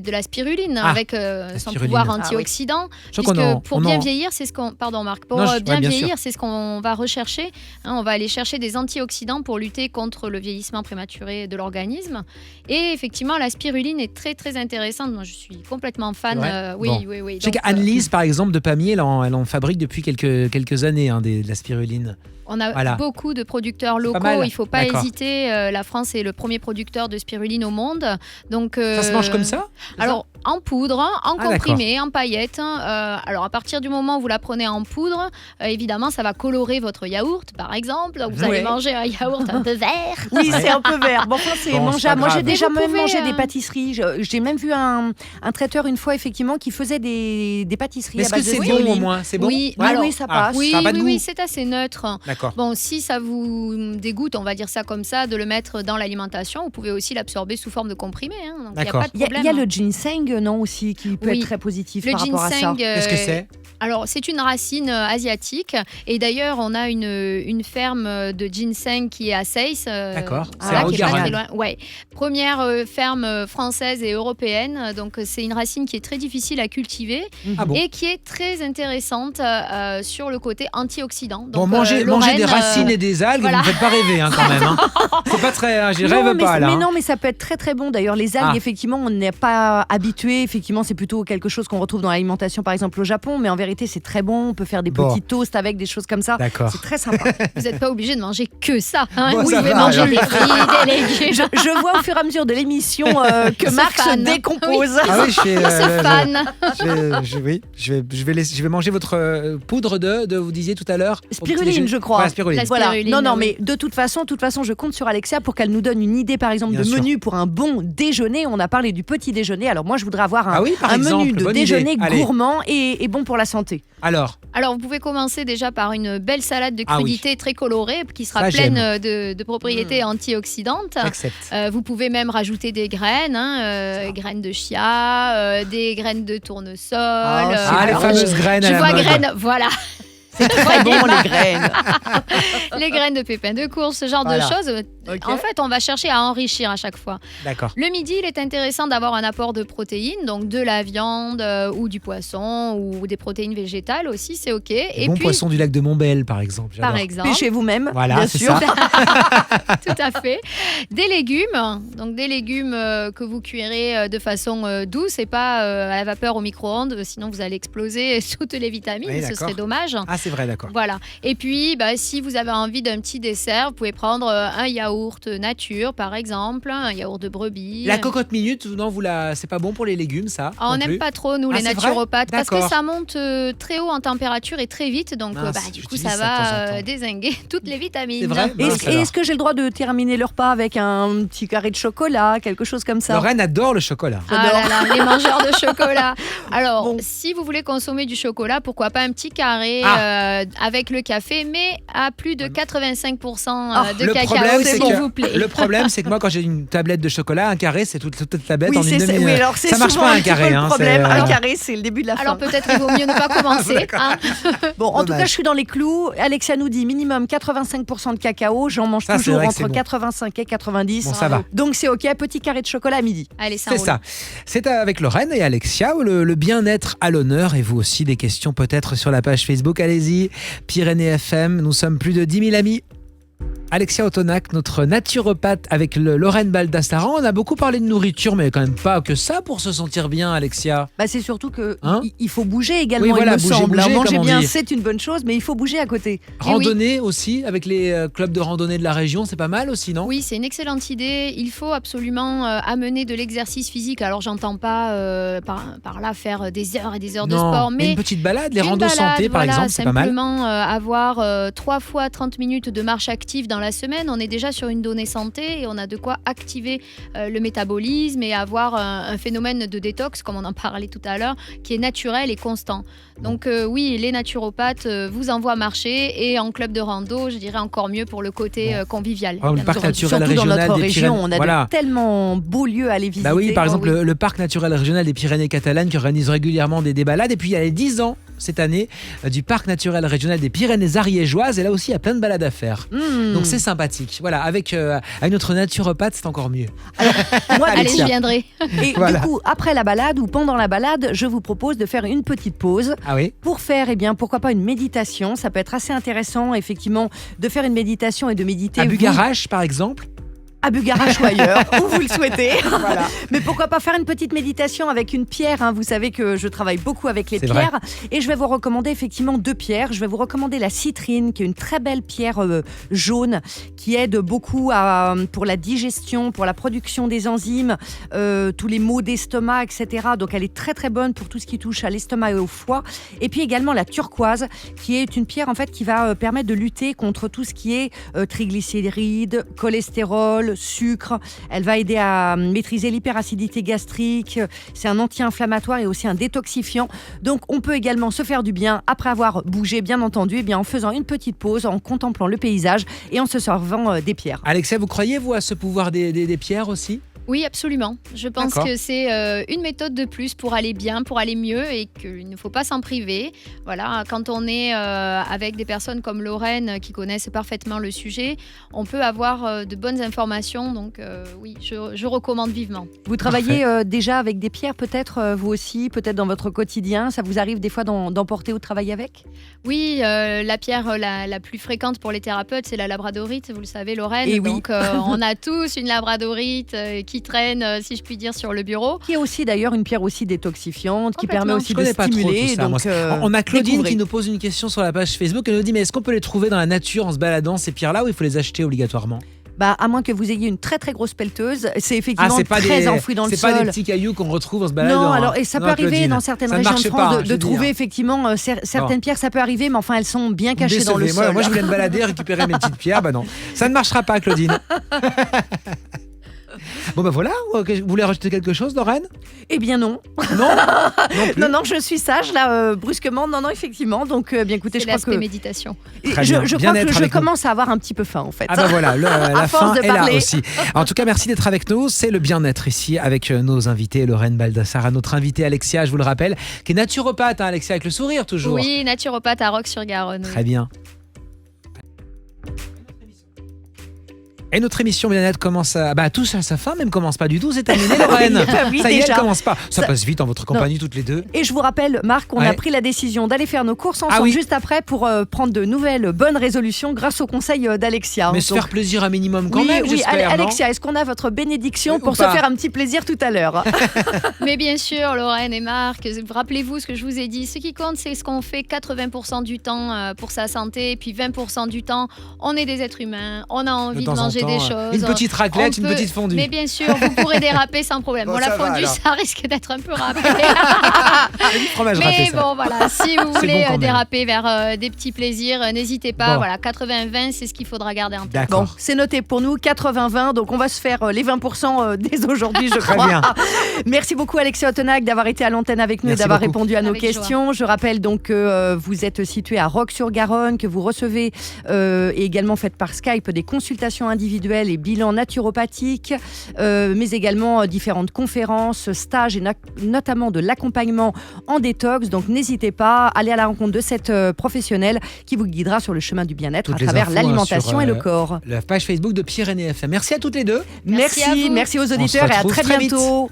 Speaker 3: de la spiruline
Speaker 1: Ah,
Speaker 3: avec son
Speaker 1: spiruline.
Speaker 3: pouvoir
Speaker 1: Ah oui.
Speaker 3: antioxydant.
Speaker 1: Je crois
Speaker 3: Puisque
Speaker 1: qu'on en-
Speaker 3: pour
Speaker 1: on
Speaker 3: bien
Speaker 1: en-
Speaker 3: vieillir, c'est ce qu'on. Pardon, Marc. Pour
Speaker 1: Non,
Speaker 3: bien
Speaker 1: bien
Speaker 3: vieillir,
Speaker 1: sûr.
Speaker 3: c'est ce qu'on va rechercher. Hein, on va aller chercher des antioxydants pour lutter contre le vieillissement prématuré de l'organisme. Et effectivement, la spiruline est très très intéressante. Moi, je suis complètement fan.
Speaker 1: C'est vrai
Speaker 3: Oui,
Speaker 1: Bon.
Speaker 3: oui, oui.
Speaker 1: Je sais
Speaker 3: Donc,
Speaker 1: qu'Anne-Lise, par exemple, de Pamiers, elle en fabrique depuis quelques années, de la spiruline.
Speaker 3: on a
Speaker 1: Voilà.
Speaker 3: beaucoup de producteurs
Speaker 1: pas
Speaker 3: locaux.
Speaker 1: mal.
Speaker 3: Il ne faut pas
Speaker 1: D'accord.
Speaker 3: hésiter. La France est le premier producteur de spiruline au monde. Donc,
Speaker 1: Ça se mange comme ça? C'est
Speaker 3: Alors, en poudre, en
Speaker 1: Ah,
Speaker 3: comprimé, en paillettes. Alors, à partir du moment où vous la prenez en poudre, évidemment, ça va colorer votre yaourt, par exemple. Donc, vous allez
Speaker 2: Ouais.
Speaker 3: manger un yaourt un peu vert.
Speaker 2: Oui, c'est un peu vert. Bon, enfin, c'est
Speaker 1: Bon, c'est
Speaker 2: mangeable.
Speaker 1: pas
Speaker 2: Moi, j'ai
Speaker 1: grave.
Speaker 2: déjà
Speaker 3: Mais vous
Speaker 2: même
Speaker 3: pouvez,
Speaker 2: mangé des pâtisseries. J'ai même vu un traiteur une fois, effectivement, qui faisait des pâtisseries
Speaker 1: Mais
Speaker 2: à
Speaker 1: est-ce que
Speaker 2: base de
Speaker 1: c'est bon
Speaker 2: spiruline.
Speaker 1: au moins? C'est bon?
Speaker 3: Oui,
Speaker 1: Ouais.
Speaker 2: Ah
Speaker 3: alors-
Speaker 2: oui, ça
Speaker 1: Ah.
Speaker 2: passe.
Speaker 3: Oui,
Speaker 1: Ça a pas de
Speaker 3: oui,
Speaker 1: goût.
Speaker 3: oui, c'est assez neutre.
Speaker 1: D'accord.
Speaker 3: Bon, si ça vous dégoûte, on va dire ça comme ça, de le mettre dans l'alimentation, vous pouvez aussi l'absorber sous forme de comprimé. Hein, donc, il n'y a
Speaker 1: D'accord.
Speaker 3: pas de
Speaker 2: Il y, a-
Speaker 3: problème.
Speaker 2: il y a le ginseng, non, aussi, qui peut
Speaker 3: Oui.
Speaker 2: être très positif
Speaker 3: Le
Speaker 2: par rapport à ça.
Speaker 3: ginseng,
Speaker 1: Qu'est-ce que c'est?
Speaker 3: Alors, c'est une racine asiatique. Et d'ailleurs, on a une ferme de ginseng qui est à Seyss.
Speaker 1: D'accord.
Speaker 2: C'est
Speaker 3: voilà,
Speaker 2: en
Speaker 3: qui est pas
Speaker 2: Haute-Garonne.
Speaker 3: très loin. Ouais. Première ferme française et européenne. Donc, c'est une racine qui est très difficile à cultiver
Speaker 1: Ah bon?
Speaker 3: et qui est très intéressante sur le côté antioxydant.
Speaker 1: Bon,
Speaker 3: Donc,
Speaker 1: manger
Speaker 3: Lorraine,
Speaker 1: des racines et des algues,
Speaker 3: voilà.
Speaker 1: vous ne me faites pas rêver quand même. Hein. C'est pas très. J'y
Speaker 2: Non,
Speaker 1: rêve
Speaker 2: mais,
Speaker 1: pas là.
Speaker 2: mais
Speaker 1: hein.
Speaker 2: non, mais ça peut être très très bon. D'ailleurs, les algues,
Speaker 1: Ah.
Speaker 2: effectivement, on n'est pas habitué. Effectivement, c'est plutôt quelque chose qu'on retrouve dans l'alimentation, par exemple au Japon. Mais en vérité, c'est très bon. On peut faire des
Speaker 1: Bon.
Speaker 2: petits toasts avec des choses comme ça.
Speaker 1: D'accord.
Speaker 2: C'est très sympa.
Speaker 3: Vous n'êtes pas obligé de manger que ça. Hein.
Speaker 1: Bon,
Speaker 3: Vous
Speaker 1: ça
Speaker 3: pouvez
Speaker 1: va,
Speaker 3: manger
Speaker 1: alors.
Speaker 3: des fruits, des légumes.
Speaker 2: Je vois au fur et à mesure de l'émission que
Speaker 3: Se
Speaker 2: Marc se
Speaker 3: fan.
Speaker 2: décompose.
Speaker 1: Ah oui, je fais.
Speaker 3: Il se fan.
Speaker 1: Je vais manger votre poudre de vous disiez tout à l'heure. au petit
Speaker 2: Spiruline,
Speaker 1: déjeuner.
Speaker 2: je crois.
Speaker 1: Voilà, spiruline.
Speaker 3: La
Speaker 2: Voilà.
Speaker 3: spiruline,
Speaker 2: Non, non,
Speaker 3: oui.
Speaker 2: mais de toute façon, je compte sur Alexia pour qu'elle nous donne une idée, par exemple,
Speaker 1: Bien
Speaker 2: de
Speaker 1: sûr.
Speaker 2: menu pour un bon déjeuner. On a parlé du petit déjeuner. Alors moi, je vous voudrais avoir
Speaker 1: Ah oui, par
Speaker 2: un
Speaker 1: exemple,
Speaker 2: menu de
Speaker 1: bonne
Speaker 2: déjeuner
Speaker 1: idée. Allez.
Speaker 2: gourmand et bon pour la santé.
Speaker 1: Alors,
Speaker 3: Alors, vous pouvez commencer déjà par une belle salade de
Speaker 1: Ah oui.
Speaker 3: crudités très colorée qui sera
Speaker 1: Ça,
Speaker 3: pleine
Speaker 1: j'aime.
Speaker 3: de propriétés antioxydantes.
Speaker 1: j'accepte.
Speaker 3: Vous pouvez même rajouter des graines, graines de chia, des graines de tournesol.
Speaker 1: Ah, les
Speaker 2: alors,
Speaker 1: fameuses graines à
Speaker 3: Je
Speaker 1: la
Speaker 3: vois
Speaker 1: mode.
Speaker 3: graines, voilà.
Speaker 2: C'est très bon les graines.
Speaker 3: Les graines de pépins de courge, ce genre
Speaker 2: Voilà.
Speaker 3: de choses.
Speaker 2: Ok.
Speaker 3: En fait, on va chercher à enrichir à chaque fois.
Speaker 1: D'accord.
Speaker 3: Le midi, il est intéressant d'avoir un apport de protéines, donc de la viande ou du poisson ou des protéines végétales aussi, c'est OK.
Speaker 1: Et bon poisson du lac de Montbel, par exemple.
Speaker 3: par
Speaker 1: j'adore.
Speaker 3: exemple,
Speaker 2: Pêchez vous-même,
Speaker 1: Voilà,
Speaker 2: bien
Speaker 1: c'est
Speaker 2: sûr.
Speaker 1: ça.
Speaker 3: tout à fait. Des légumes, donc des légumes que vous cuirez de façon douce et pas à la vapeur au micro-ondes, sinon vous allez exploser toutes les vitamines,
Speaker 1: Oui,
Speaker 3: ce
Speaker 1: d'accord.
Speaker 3: serait dommage.
Speaker 1: Ah, c'est vrai, d'accord.
Speaker 3: Voilà. Et puis, si vous avez envie d'un petit dessert, vous pouvez prendre un yaourt nature, par exemple, un yaourt de brebis.
Speaker 1: La cocotte minute, non, c'est pas bon pour les légumes, ça
Speaker 3: Ah, on
Speaker 1: non
Speaker 3: n'aime
Speaker 1: plus
Speaker 3: pas trop, nous,
Speaker 1: Ah,
Speaker 3: les
Speaker 1: c'est vrai
Speaker 3: naturopathes, parce que
Speaker 1: D'accord.
Speaker 3: ça monte très haut en température et très vite. Donc,
Speaker 1: Mince,
Speaker 3: du coup,
Speaker 1: j'utilise
Speaker 3: ça
Speaker 1: ça de temps en
Speaker 3: va
Speaker 1: temps.
Speaker 3: dézinguer toutes les vitamines.
Speaker 1: C'est vrai
Speaker 2: Et
Speaker 1: Mince,
Speaker 2: Est-ce
Speaker 1: alors.
Speaker 2: est-ce que j'ai le droit de terminer le repas avec un petit carré de chocolat, quelque chose comme ça?
Speaker 1: Lorraine adore le chocolat.
Speaker 3: Ah là là, les mangeurs de chocolat. Alors,
Speaker 2: Bon.
Speaker 3: si vous voulez consommer du chocolat, pourquoi pas un petit carré avec le café, mais à plus de 85% de
Speaker 1: le
Speaker 3: cacao,
Speaker 1: problème, c'est
Speaker 3: s'il
Speaker 1: que-
Speaker 3: vous plaît.
Speaker 1: Le problème, c'est que moi, quand j'ai une tablette de chocolat, un carré, c'est toute la tablette en
Speaker 2: Oui,
Speaker 1: une demi.
Speaker 2: oui, alors c'est
Speaker 1: ça marche
Speaker 2: souvent
Speaker 1: pas
Speaker 2: un
Speaker 1: un
Speaker 2: petit peu
Speaker 1: carré.
Speaker 2: le
Speaker 1: hein,
Speaker 2: problème.
Speaker 1: c'est-
Speaker 2: Un carré, c'est le début de la fin.
Speaker 3: Alors peut-être qu'il vaut mieux ne pas commencer. hein.
Speaker 2: Bon, en tout
Speaker 1: Dommage.
Speaker 2: cas, je suis dans les clous. Alexia nous dit minimum 85% de cacao. J'en mange
Speaker 1: Ça, c'est
Speaker 2: toujours
Speaker 1: vrai que
Speaker 2: entre
Speaker 1: c'est bon.
Speaker 2: 85 et 90.
Speaker 1: Bon, ça va.
Speaker 2: Donc c'est OK. Petit carré de chocolat à midi.
Speaker 3: Allez, ça
Speaker 1: C'est
Speaker 3: roule.
Speaker 1: ça. C'est avec Lorraine et Alexia où le bien-être à l'honneur et vous aussi des questions peut-être sur la page Facebook. Allez-y, Pyrénées FM. Nous sommes plus de 10 000 amis. Alexia Otonac, notre naturopathe avec Lorraine Baldassarran. On a beaucoup parlé de nourriture, mais quand même pas que ça pour se sentir bien, Alexia.
Speaker 2: Bah, c'est surtout que
Speaker 1: Hein
Speaker 2: il faut bouger également,
Speaker 1: Oui, voilà,
Speaker 2: il me
Speaker 1: bouger,
Speaker 2: semble.
Speaker 1: bouger,
Speaker 2: Manger
Speaker 1: comme on
Speaker 2: bien,
Speaker 1: dit.
Speaker 2: c'est une bonne chose, mais il faut bouger à côté.
Speaker 1: Randonnée aussi, avec les clubs de randonnée de la région, c'est pas mal aussi, non?
Speaker 3: Oui, c'est une excellente idée. Il faut absolument amener de l'exercice physique. Alors, j'entends pas par là faire des heures et des heures de
Speaker 1: Non,
Speaker 3: sport, mais
Speaker 1: une petite balade, les
Speaker 3: une
Speaker 1: randos
Speaker 3: balade,
Speaker 1: santé par
Speaker 3: voilà,
Speaker 1: exemple, c'est pas mal.
Speaker 3: simplement avoir 3 fois 30 minutes de marche active dans la semaine, on est déjà sur une donnée santé et on a de quoi activer le métabolisme et avoir un phénomène de détox, comme on en parlait tout à l'heure, qui est naturel et constant. Donc oui, les naturopathes vous envoient marcher et en club de rando, je dirais encore mieux pour le côté convivial.
Speaker 1: Oh, le
Speaker 3: bien
Speaker 1: parc
Speaker 3: entendu.
Speaker 1: naturel
Speaker 2: Surtout dans
Speaker 1: régional
Speaker 2: notre
Speaker 1: des
Speaker 2: région,
Speaker 1: Pyrénées.
Speaker 2: on a
Speaker 1: Voilà.
Speaker 2: de tellement beaux lieux à aller visiter.
Speaker 1: Bah oui, par exemple,
Speaker 3: oui.
Speaker 1: le parc naturel régional des Pyrénées catalanes qui organise régulièrement des balades. Et puis il y a les 10 ans cette année du parc naturel régional des Pyrénées ariégeoises. Et là aussi, il y a plein de balades à faire. Donc c'est sympathique. Voilà, avec notre naturopathe, c'est encore mieux.
Speaker 2: Moi,
Speaker 3: Allez,
Speaker 1: Alexia.
Speaker 3: je viendrai.
Speaker 2: Et
Speaker 1: Voilà.
Speaker 2: du coup, après la balade ou pendant la balade, je vous propose de faire une petite pause
Speaker 1: Ah oui?
Speaker 2: pour faire, pourquoi pas une méditation. Ça peut être assez intéressant, effectivement, de faire une méditation et de méditer.
Speaker 1: À
Speaker 2: vous,
Speaker 1: Bugarache, par exemple.
Speaker 2: à Bugarache ou ailleurs, où vous le souhaitez.
Speaker 1: Voilà.
Speaker 2: Mais pourquoi pas faire une petite méditation avec une pierre, hein. Vous savez que je travaille beaucoup avec les
Speaker 1: C'est vrai.
Speaker 2: pierres. Et je vais vous recommander effectivement 2 pierres. Je vais vous recommander la citrine, qui est une très belle pierre jaune, qui aide beaucoup pour la digestion, pour la production des enzymes, tous les maux d'estomac, etc. Donc elle est très très bonne pour tout ce qui touche à l'estomac et au foie. Et puis également la turquoise, qui est une pierre en fait qui va permettre de lutter contre tout ce qui est triglycérides, cholestérol, sucre. Elle va aider à maîtriser l'hyperacidité gastrique. C'est un anti-inflammatoire et aussi un détoxifiant. Donc on peut également se faire du bien après avoir bougé, bien entendu, en faisant une petite pause, en contemplant le paysage et en se servant des pierres.
Speaker 1: Alexia, vous croyez, vous, à ce pouvoir des pierres aussi?
Speaker 3: Oui, absolument. Je pense
Speaker 1: D'accord.
Speaker 3: que c'est une méthode de plus pour aller bien, pour aller mieux et qu'il ne faut pas s'en priver. Voilà, quand on est avec des personnes comme Lorraine qui connaissent parfaitement le sujet, on peut avoir de bonnes informations. Donc oui, je recommande vivement.
Speaker 2: Vous travaillez déjà avec des pierres peut-être, vous aussi, peut-être dans votre quotidien. Ça vous arrive des fois d'emporter ou de travailler avec?
Speaker 3: Oui, la pierre la plus fréquente pour les thérapeutes, c'est la labradorite, vous le savez Lorraine.
Speaker 2: Et oui.
Speaker 3: Donc on a tous une labradorite qui traîne, si je puis dire, sur le bureau.
Speaker 2: Qui est aussi d'ailleurs une pierre aussi détoxifiante, qui
Speaker 3: Complètement.
Speaker 2: permet aussi
Speaker 1: Je
Speaker 2: de
Speaker 1: connais pas trop
Speaker 2: stimuler.
Speaker 1: tout ça.
Speaker 2: Donc,
Speaker 1: Moi, on a Claudine
Speaker 2: découvrez.
Speaker 1: qui nous pose une question sur la page Facebook. Elle nous dit, mais est-ce qu'on peut les trouver dans la nature en se baladant, ces pierres-là, ou il faut les acheter obligatoirement?
Speaker 2: Bah, à moins que vous ayez une très très grosse pelleteuse, c'est effectivement
Speaker 1: c'est pas
Speaker 2: très
Speaker 1: des,
Speaker 2: enfoui dans le
Speaker 1: c'est pas des
Speaker 2: sol.
Speaker 1: petits cailloux qu'on retrouve en se baladant.
Speaker 2: Non,
Speaker 1: hein.
Speaker 2: alors et ça
Speaker 1: Non,
Speaker 2: peut arriver
Speaker 1: Claudine,
Speaker 2: dans certaines
Speaker 1: ça ne
Speaker 2: régions de
Speaker 1: marche
Speaker 2: France
Speaker 1: pas,
Speaker 2: de
Speaker 1: je veux
Speaker 2: trouver
Speaker 1: dire.
Speaker 2: effectivement certaines pierres, ça peut arriver, mais enfin elles sont bien
Speaker 1: Vous me
Speaker 2: cachées dans le
Speaker 1: décevez.
Speaker 2: sol.
Speaker 1: Moi, je voulais me balader, récupérer mes petites pierres. Bah non, ça ne marchera pas, Claudine. Bon ben voilà, vous voulez rajouter quelque chose, Lorraine?
Speaker 2: Eh bien non.
Speaker 1: Non, non plus.
Speaker 2: Non, je suis sage là, brusquement. Non, effectivement. Donc, bien écoutez,
Speaker 3: C'est
Speaker 2: je crois
Speaker 3: l'aspect
Speaker 2: que
Speaker 3: méditation.
Speaker 1: Très bien.
Speaker 2: je
Speaker 1: Bien
Speaker 2: crois que
Speaker 1: être
Speaker 2: je
Speaker 1: avec nous.
Speaker 2: commence à avoir un petit peu faim en fait.
Speaker 1: Ah ben voilà, la
Speaker 2: force
Speaker 1: fin
Speaker 2: de
Speaker 1: est là
Speaker 2: parler.
Speaker 1: aussi. En tout cas, merci d'être avec nous. C'est le bien-être ici avec nos invités, Lorraine Baldassara, notre invitée Alexia, je vous le rappelle, qui est naturopathe, hein, Alexia, avec le sourire toujours.
Speaker 3: Oui, naturopathe à Roques-sur-Garonne. oui.
Speaker 1: Très bien. Et notre émission Bien-être commence à... touche à sa fin, même commence pas du tout, c'est terminé, Lorraine.
Speaker 2: Oui,
Speaker 1: Ça y est,
Speaker 2: déjà.
Speaker 1: elle commence pas. Ça
Speaker 2: Ça-
Speaker 1: passe vite en votre compagnie, toutes les deux.
Speaker 2: Et je vous rappelle, Marc, on
Speaker 1: Ouais.
Speaker 2: a pris la décision d'aller faire nos courses ensemble
Speaker 1: oui.
Speaker 2: juste après pour prendre de nouvelles bonnes résolutions grâce au conseil d'Alexia.
Speaker 1: Mais se
Speaker 2: Donc,
Speaker 1: faire plaisir un minimum quand
Speaker 2: oui,
Speaker 1: même,
Speaker 2: oui,
Speaker 1: j'espère, non?
Speaker 2: Alexia, est-ce qu'on a votre bénédiction
Speaker 1: Oui, ou
Speaker 2: pour se
Speaker 1: pas
Speaker 2: faire un petit plaisir tout à l'heure?
Speaker 3: Mais bien sûr, Lorraine et Marc, rappelez-vous ce que je vous ai dit. Ce qui compte, c'est ce qu'on fait 80% du temps pour sa santé. Et puis 20% du temps, on est des êtres humains. On a envie de
Speaker 1: temps en
Speaker 3: manger
Speaker 1: temps,
Speaker 3: des choses.
Speaker 1: Une petite raclette,
Speaker 3: On
Speaker 1: une
Speaker 3: peut-
Speaker 1: petite fondue.
Speaker 3: Mais bien sûr, vous pourrez déraper sans problème.
Speaker 1: Bon,
Speaker 3: Bon,
Speaker 1: ça
Speaker 3: la
Speaker 1: va,
Speaker 3: fondue,
Speaker 1: alors.
Speaker 3: ça risque d'être un peu râpé.
Speaker 1: Du fromage râpé,
Speaker 3: Mais
Speaker 1: ça.
Speaker 3: bon, voilà, si vous
Speaker 1: C'est
Speaker 3: voulez
Speaker 1: bon quand même.
Speaker 3: déraper vers des petits plaisirs, n'hésitez pas.
Speaker 1: Bon.
Speaker 3: Voilà, 80-20, c'est ce qu'il faudra garder en tête.
Speaker 1: D'accord.
Speaker 2: Bon, c'est noté pour nous, 80-20, donc on va se faire les 20% dès aujourd'hui, je
Speaker 1: Très
Speaker 2: crois.
Speaker 1: bien.
Speaker 2: Merci beaucoup Alexia Ottenac d'avoir été à l'antenne avec nous
Speaker 1: Merci
Speaker 2: et d'avoir
Speaker 1: beaucoup.
Speaker 2: répondu à nos
Speaker 3: Avec joie.
Speaker 2: questions. Je rappelle donc que vous êtes situé à Roques-sur-Garonne, que vous recevez et également faites par Skype des consultations individuelles et bilans naturopathiques, mais également différentes conférences, stages et notamment de l'accompagnement en détox. Donc n'hésitez pas, allez à la rencontre de cette professionnelle qui vous guidera sur le chemin du bien-être à
Speaker 1: Toutes les
Speaker 2: travers
Speaker 1: infos,
Speaker 2: l'alimentation
Speaker 1: sur,
Speaker 2: et le corps.
Speaker 1: La page Facebook de Pyrénées FM. Merci à toutes les deux.
Speaker 3: Merci à vous.
Speaker 2: Merci aux
Speaker 1: On se
Speaker 2: auditeurs et à
Speaker 1: retrouve
Speaker 2: très
Speaker 1: très vite.
Speaker 2: bientôt.